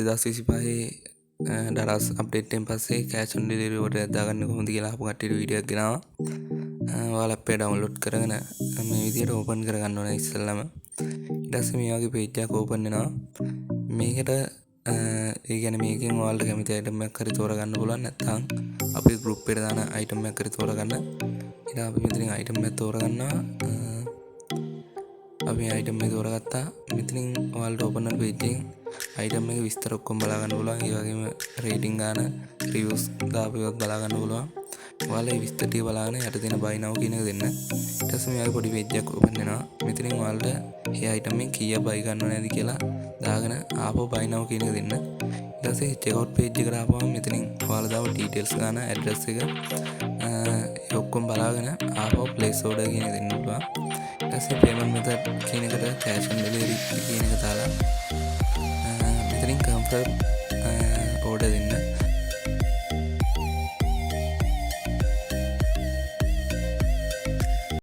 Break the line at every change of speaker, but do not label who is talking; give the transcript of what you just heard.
2025 දරස් update එකෙන් පස්සේ cash on delivery order එකක් දාගන්න කොහොමද කියලා අහපු කට්ටියට වීඩියෝ එකක් ගෙනාවා. ඔයාලා ඇප් එක ඩවුන්ලෝඩ් කරගෙන මේ විදිහට ඕපන් කරගන්න ඕනේ ඉස්සෙල්ලාම. ඊට පස්සේ මේ වගේ පේජ් එකක් ඕපන් වෙනවා. මේකට ඒ කියන්නේ මේකෙන් ඔයාලට කැමති අයිටම් එකක් හරි තෝරගන්න පුළුවන්. නැත්නම් අපේ group එකට දාන අයිටම් එකක් හරි තෝරගන්න. ඊට අපි මෙතනින් අයිටම් එකක් තෝරගන්නවා. අපි අයිටම් එක තෝරගත්තා. මෙතනින් ඔයාලට ඕපන් වෙන පේජ් එකෙන් අයිටම් එකේ විස්තර ඔක්කොම බලා ගන්න පුළුවන්. ඒ වගේම රේටින් ගන්න, රිවිව්ස් දාපු ඒවාත් බලා ගන්න පුළුවන්. ඔයාලා මේ විස්තර ටික බලාගෙන යට තියෙන buy now කියන එක දෙන්න. ඊට පස්සේ මේ වගේ පොඩි පේජ් එකක් ඕපන් වෙනවා. මෙතනින් ඔයාලට මේ අයිටම් එකෙන් කීයක් buy ගන්නව නැද්ද කියලා දාගෙන ආපහු buy now කියන එක දෙන්න. ඊට පස්සේ checkout page එකට ආපුවම මෙතනින් ඔයාලා දාපු details ගන්න, address එක ඒ ඔක්කොම බලාගෙන ආපහු place order කියන එක දෙන්න පුළුවන්. ඊට පස්සේ payment method කියන එකට cash on delivery කියන එක දාලා මෙතනින් confirm order දෙන්න.